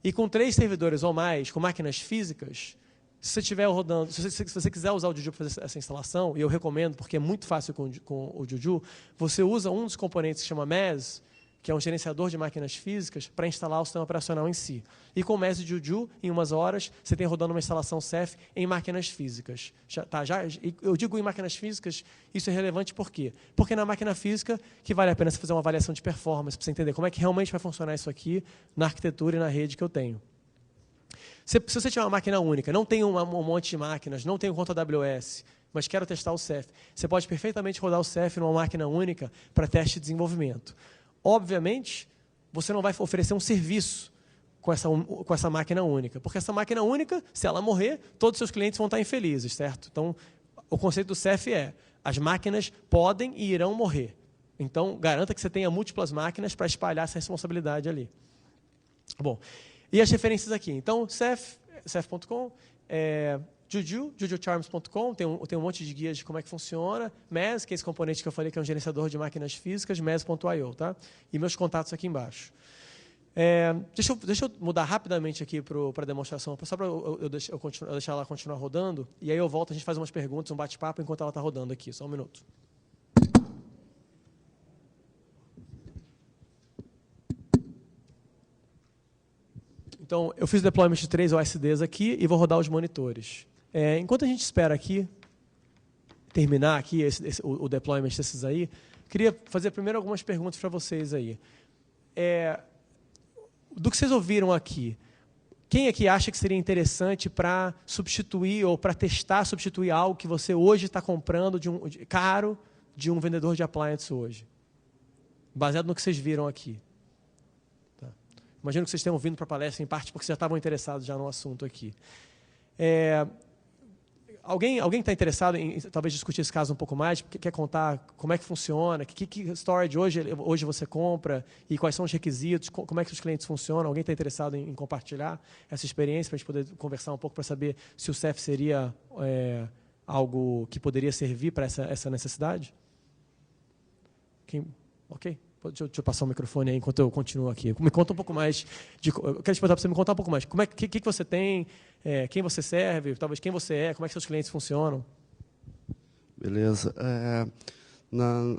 S1: E com 3 servidores ou mais, com máquinas físicas, se você estiver rodando, se você quiser usar o Juju para fazer essa instalação, e eu recomendo, porque é muito fácil com o Juju, você usa um dos componentes que chama MES, que é um gerenciador de máquinas físicas, para instalar o sistema operacional em si. E com o MES e Juju, em umas horas, você tem rodando uma instalação Ceph em máquinas físicas. Eu digo em máquinas físicas, isso é relevante por quê? Porque na máquina física que vale a pena você fazer uma avaliação de performance, para você entender como é que realmente vai funcionar isso aqui na arquitetura e na rede que eu tenho. Se você tiver uma máquina única, não tem um monte de máquinas, não tem conta AWS, mas quero testar o Ceph, você pode perfeitamente rodar o Ceph numa máquina única para teste de desenvolvimento. Obviamente, você não vai oferecer um serviço com essa máquina única, porque essa máquina única, se ela morrer, todos os seus clientes vão estar infelizes, certo? Então, o conceito do Ceph é, as máquinas podem e irão morrer. Então, garanta que você tenha múltiplas máquinas para espalhar essa responsabilidade ali. Bom, e as referências aqui. Então, Ceph.com, jujucharms.com, tem um monte de guias de como é que funciona. MES, que é esse componente que eu falei que é um gerenciador de máquinas físicas, mes.io, tá? E meus contatos aqui embaixo. Deixa eu mudar rapidamente aqui para a demonstração, só para eu deixar ela continuar rodando, e aí eu volto, a gente faz umas perguntas, um bate-papo enquanto ela está rodando aqui. Só um minuto. Então, eu fiz o deployment de 3 OSDs aqui e vou rodar os monitores. Enquanto a gente espera aqui, terminar aqui o deployment desses aí, queria fazer primeiro algumas perguntas para vocês aí. Do que vocês ouviram aqui, quem aqui acha que seria interessante para substituir ou para testar, substituir algo que você hoje está comprando caro de um vendedor de appliance hoje? Baseado no que vocês viram aqui. Tá. Imagino que vocês tenham vindo para a palestra, em parte porque já estavam interessados já no assunto aqui. Alguém está interessado em talvez discutir esse caso um pouco mais? Quer contar como é que funciona? Que storage hoje você compra? E quais são os requisitos? Como é que os clientes funcionam? Alguém está interessado em compartilhar essa experiência para a gente poder conversar um pouco para saber se o Ceph seria algo que poderia servir para essa necessidade? Ok? Deixa eu passar o microfone aí enquanto eu continuo aqui. Me conta um pouco mais. Eu quero te perguntar para você me contar um pouco mais. Que você tem, quem você serve, talvez quem você é, como é que seus clientes funcionam.
S2: Beleza.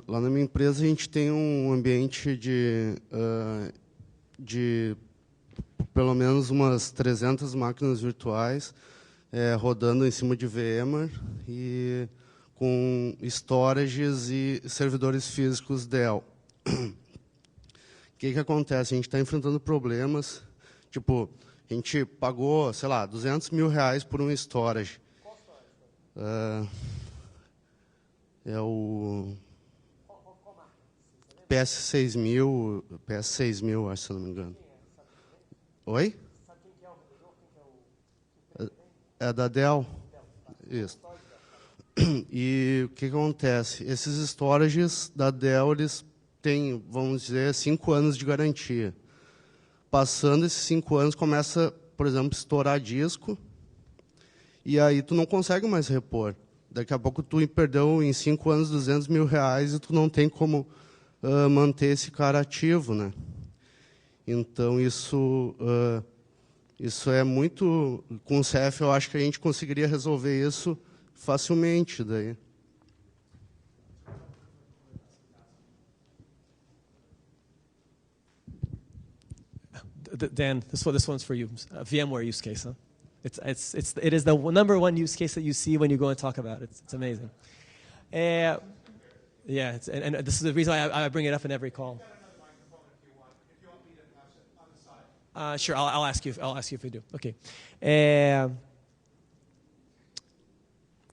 S2: Lá na minha empresa, a gente tem um ambiente de pelo menos umas 300 máquinas virtuais rodando em cima de VMware e com storages e servidores físicos Dell. O que acontece? A gente está enfrentando problemas, tipo, a gente pagou, sei lá, R$200 mil por um storage. É o PS6000, acho, se não me engano. Oi? É da Dell. Isso. E o que acontece? Esses storages da Dell, eles têm, vamos dizer, 5 anos de garantia. Passando esses 5 anos, começa, por exemplo, a estourar disco, e aí tu não consegue mais repor. Daqui a pouco tu perdeu em 5 anos R$200 mil e tu não tem como manter esse cara ativo, né? Então, isso é muito... Com o CF, eu acho que a gente conseguiria resolver isso facilmente. Daí.
S1: Dan, this one's for you. VMware use case, huh? It is the #1 use case that you see when you go and talk about it. It's amazing. Yeah, and this is the reason why I bring it up in every call. Sure, I'll ask you if we do. Okay.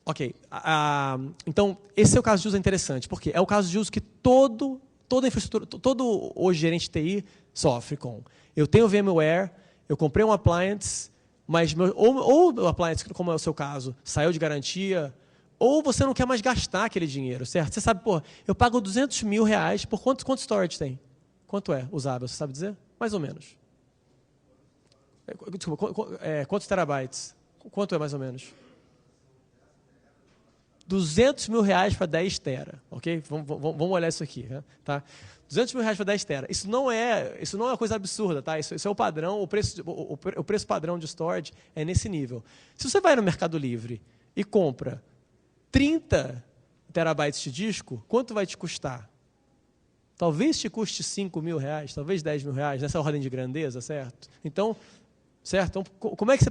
S1: Ok. Então, esse é o caso de uso interessante, porque é o caso de uso que toda infraestrutura, todo hoje gerente de TI sofre com. Eu tenho VMware, eu comprei um appliance, mas ou o appliance, como é o seu caso, saiu de garantia, ou você não quer mais gastar aquele dinheiro, certo? Você sabe, pô, eu pago R$200 mil por quanto storage tem? Quanto é usável, você sabe dizer? Mais ou menos. Desculpa, quantos terabytes? Quanto é mais ou menos? R$200 mil para 10 tera, ok? Vamos olhar isso aqui, né? Tá? R$200 mil para 10 tera. Isso não é uma coisa absurda, tá? Isso é o padrão, o preço padrão de storage é nesse nível. Se você vai no Mercado Livre e compra 30 terabytes de disco, quanto vai te custar? Talvez te custe R$5 mil, talvez R$10 mil, nessa ordem de grandeza, certo? Então, certo? Então, como é que você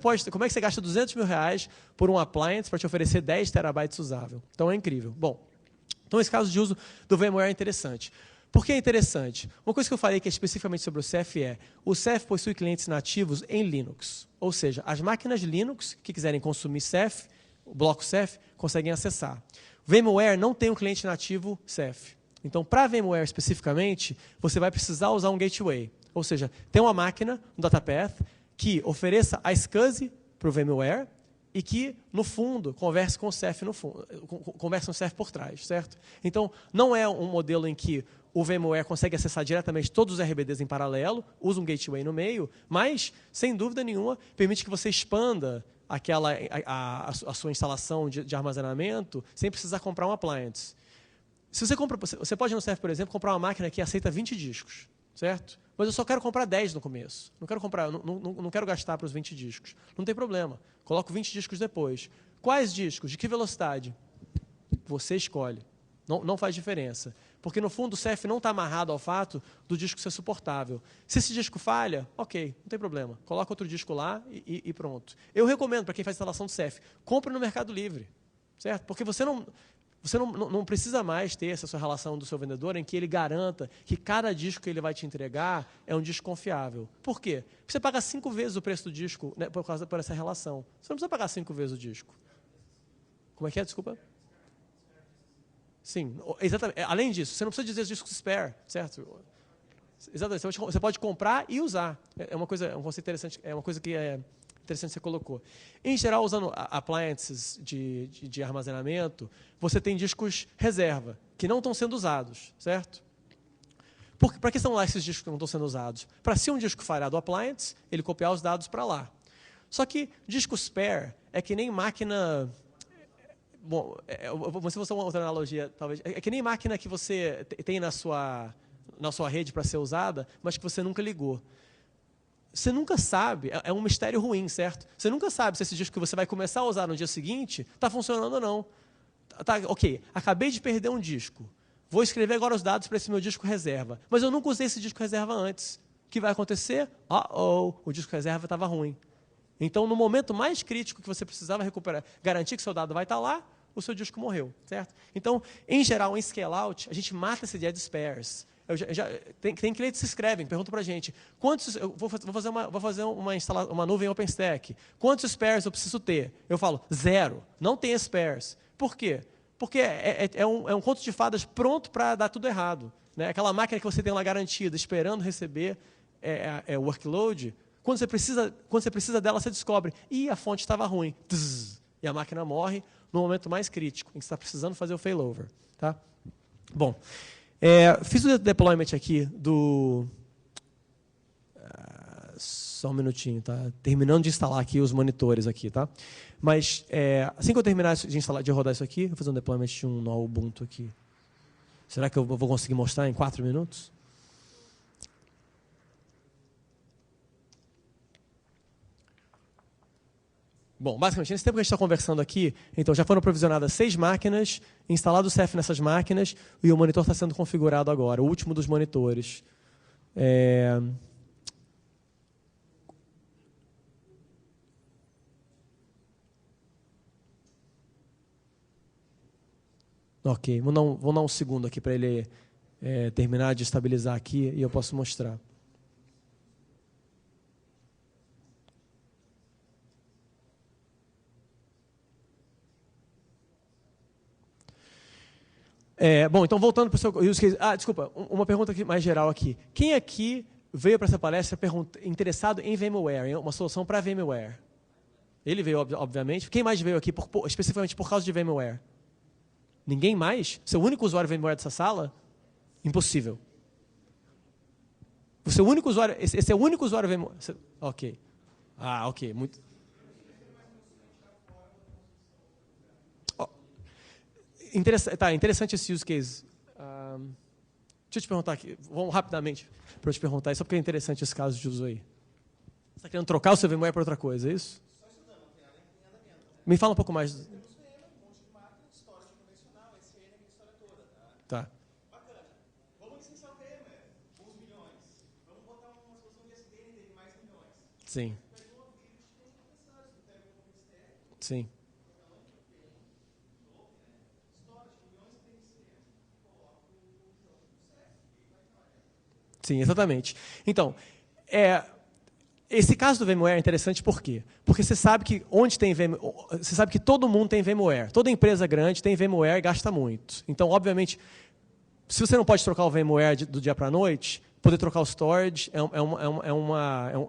S1: gasta R$200 mil por um appliance para te oferecer 10 terabytes usável? Então, é incrível. Bom, então esse caso de uso do VMware é interessante. Por que é interessante? Uma coisa que eu falei que é especificamente sobre o Ceph o Ceph possui clientes nativos em Linux. Ou seja, as máquinas Linux que quiserem consumir Ceph, o bloco Ceph, conseguem acessar. O VMware não tem um cliente nativo Ceph. Então, para VMware especificamente, você vai precisar usar um gateway. Ou seja, tem uma máquina, um datapath, que ofereça a SCSI para o VMware e que, no fundo, converse com o Ceph converse com o Ceph por trás, certo? Então, não é um modelo em que o VMware consegue acessar diretamente todos os RBDs em paralelo, usa um gateway no meio, mas, sem dúvida nenhuma, permite que você expanda a sua instalação de armazenamento sem precisar comprar um appliance. Você pode, no Ceph, por exemplo, comprar uma máquina que aceita 20 discos, certo? Mas eu só quero comprar 10 no começo. Não quero gastar para os 20 discos. Não tem problema. Coloco 20 discos depois. Quais discos? De que velocidade? Você escolhe. Não faz diferença. Porque, no fundo, o Ceph não está amarrado ao fato do disco ser suportável. Se esse disco falha, ok, não tem problema. Coloca outro disco lá e pronto. Eu recomendo, para quem faz instalação do Ceph, compre no Mercado Livre, certo? Porque você não precisa mais ter essa sua relação do seu vendedor em que ele garanta que cada disco que ele vai te entregar é um disco confiável. Por quê? Porque você paga 5 vezes o preço do disco, né, por essa relação. Você não precisa pagar 5 vezes o disco. Como é que é? Desculpa. Sim, exatamente. Além disso, você não precisa dizer disco spare, certo? Exatamente. Você pode comprar e usar. É um conceito interessante, é uma coisa que é interessante que você colocou. Em geral, usando appliances de armazenamento, você tem discos reserva, que não estão sendo usados, certo? Para que estão lá esses discos que não estão sendo usados? Para se um disco falhar do appliance, ele copiar os dados para lá. Só que disco spare é que nem máquina Bom, se você uma outra analogia, talvez. É que nem máquina que você tem na sua rede para ser usada, mas que você nunca ligou. Você nunca sabe, é um mistério ruim, certo? Você nunca sabe se esse disco que você vai começar a usar no dia seguinte está funcionando ou não. Tá, ok, acabei de perder um disco. Vou escrever agora os dados para esse meu disco reserva. Mas eu nunca usei esse disco reserva antes. O que vai acontecer? O disco reserva estava ruim. Então, no momento mais crítico que você precisava recuperar, garantir que seu dado vai estar lá, o seu disco morreu, certo? Então, em geral, em scale-out, a gente mata essa ideia de spares. Tem clientes que se escrevem, perguntam para a gente, eu vou fazer uma nuvem OpenStack, quantos spares eu preciso ter? Eu falo, 0, não tem spares. Por quê? Porque é um conto de fadas pronto para dar tudo errado. Né? Aquela máquina que você tem lá garantida, esperando receber o workload, quando você precisa dela, você descobre, a fonte estava ruim. Tss, e a máquina morre no momento mais crítico, em que você está precisando fazer o failover. Tá? Bom, fiz o deployment aqui do... Só um minutinho, tá? Terminando de instalar aqui os monitores aqui, tá? Mas assim que eu terminar de rodar isso aqui, eu vou fazer um deployment de um nó Ubuntu aqui. Será que eu vou conseguir mostrar em 4 minutos? Bom, basicamente, nesse tempo que a gente está conversando aqui, então já foram provisionadas 6 máquinas, instalado o Ceph nessas máquinas, e o monitor está sendo configurado agora, o último dos monitores. Ok, vou dar um segundo aqui para ele terminar de estabilizar aqui e eu posso mostrar. Bom, então voltando para o seu use case. Desculpa, uma pergunta aqui, mais geral aqui. Quem aqui veio para essa palestra interessado em VMware, em uma solução para VMware? Ele veio, obviamente. Quem mais veio aqui especificamente por causa de VMware? Ninguém mais? Você é o único usuário VMware dessa sala? Impossível. Você é o único usuário. Esse é o único usuário VMware. Ok. Ok. Muito. Interessante esse use case. Deixa eu te perguntar aqui, vamos rapidamente para eu te perguntar, só porque é interessante esse caso de uso aí. Você está querendo trocar o seu VMware por outra coisa, é isso? Me fala um pouco mais. Tá.
S3: Bacana. Vamos licenciar o VMware, uns milhões. Vamos botar uma solução de SDN dele, mais milhões.
S1: Sim. Sim. Sim, exatamente. Então, esse caso do VMware é interessante por quê? Porque você sabe que você sabe que todo mundo tem VMware. Toda empresa grande tem VMware e gasta muito. Então, obviamente, se você não pode trocar o VMware do dia para a noite, poder trocar o storage é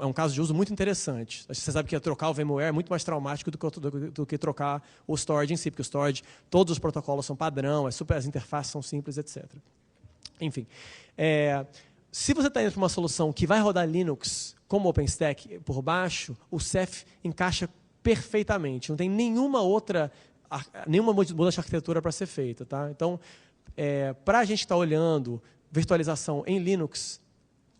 S1: um caso de uso muito interessante. Você sabe que trocar o VMware é muito mais traumático do que trocar o storage em si, porque o storage, todos os protocolos são padrão, as interfaces são simples, etc. Enfim, se você está indo para uma solução que vai rodar Linux como OpenStack por baixo, o Ceph encaixa perfeitamente. Não tem nenhuma mudança de arquitetura para ser feita. Tá? Então, para a gente estar olhando virtualização em Linux,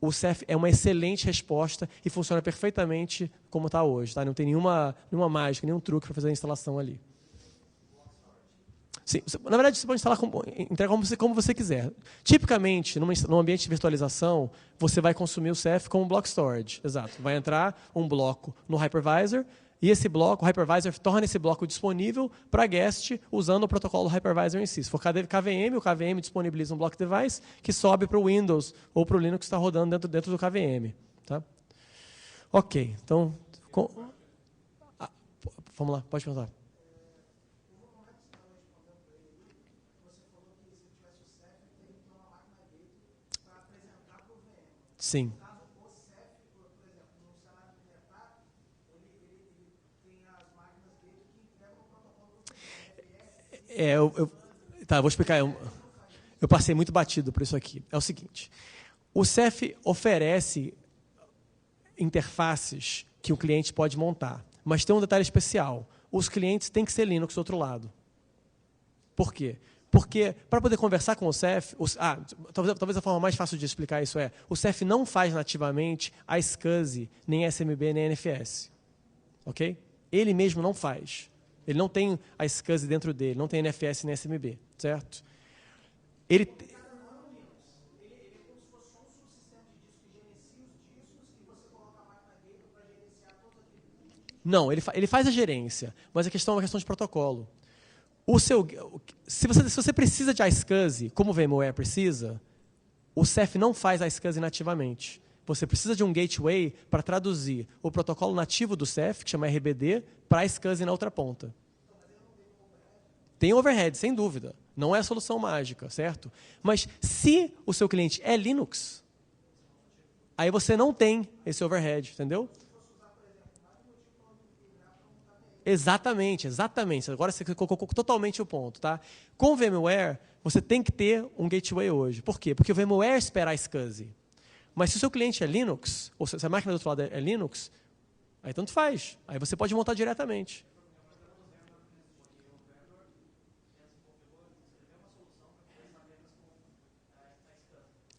S1: o Ceph é uma excelente resposta e funciona perfeitamente como está hoje. Tá? Não tem nenhuma mágica, nenhum truque para fazer a instalação ali. Sim, na verdade, você pode instalar como você quiser. Tipicamente, num ambiente de virtualização, você vai consumir o Ceph como block storage. Exato. Vai entrar um bloco no hypervisor e o hypervisor torna esse bloco disponível para guest usando o protocolo do hypervisor em si. Se for KVM, o KVM disponibiliza um block device que sobe para o Windows ou para o Linux que está rodando dentro do KVM. Tá? Ok, então... vamos lá, pode perguntar. Sim. Vou explicar. Eu passei muito batido por isso aqui. É o seguinte, o Ceph oferece interfaces que o cliente pode montar, mas tem um detalhe especial. Os clientes têm que ser Linux do outro lado. Por quê? Porque, para poder conversar com o Ceph, talvez a forma mais fácil de explicar isso é, o Ceph não faz nativamente a SCSI, nem SMB, nem NFS. Ok? Ele mesmo não faz. Ele não tem a SCSI dentro dele, não tem NFS nem SMB, certo? Ele Não, ele faz a gerência, mas a questão é uma questão de protocolo. Se você precisa de iSCSI, como o VMware precisa, o Ceph não faz iSCSI nativamente. Você precisa de um gateway para traduzir o protocolo nativo do Ceph, que chama RBD, para iSCSI na outra ponta. Tem overhead, sem dúvida. Não é a solução mágica, certo? Mas se o seu cliente é Linux, aí você não tem esse overhead, entendeu? Exatamente. Agora você colocou totalmente o ponto. Tá? Com o VMware, você tem que ter um gateway hoje. Por quê? Porque o VMware espera a SCSI. Mas se o seu cliente é Linux, ou se a máquina do outro lado é Linux, aí tanto faz. Aí você pode montar diretamente.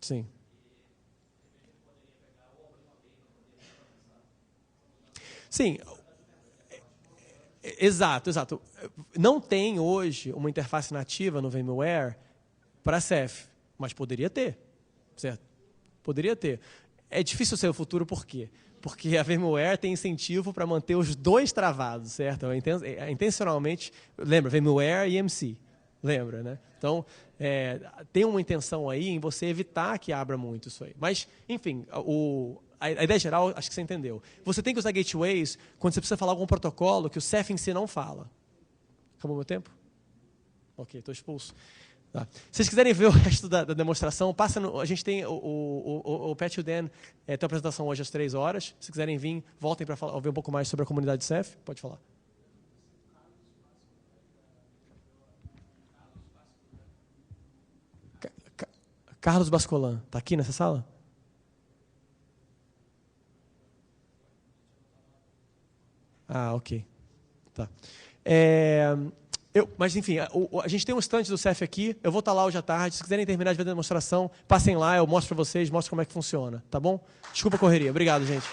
S1: Sim. Sim. Exato. Não tem hoje uma interface nativa no VMware para Ceph, mas poderia ter, certo? Poderia ter. É difícil ser o futuro, por quê? Porque a VMware tem incentivo para manter os dois travados, certo? Intencionalmente, lembra, VMware e EMC, lembra, né? Então, tem uma intenção aí em você evitar que abra muito isso aí. Mas, enfim, a ideia geral, acho que você entendeu. Você tem que usar gateways quando você precisa falar algum protocolo que o Ceph em si não fala. Acabou meu tempo? Ok, estou expulso. Tá. Se vocês quiserem ver o resto da demonstração, a gente tem o Pat e o Dan tem uma apresentação hoje às 3 horas. Se quiserem vir, voltem para ouvir um pouco mais sobre a comunidade Ceph. Pode falar. Carlos Bascolan, está aqui nessa sala? Ah, ok. Tá. Mas, enfim, a gente tem um stand do Ceph aqui. Eu vou estar lá hoje à tarde. Se quiserem terminar de ver a demonstração, passem lá, eu mostro para vocês, mostro como é que funciona. Tá bom? Desculpa a correria. Obrigado, gente.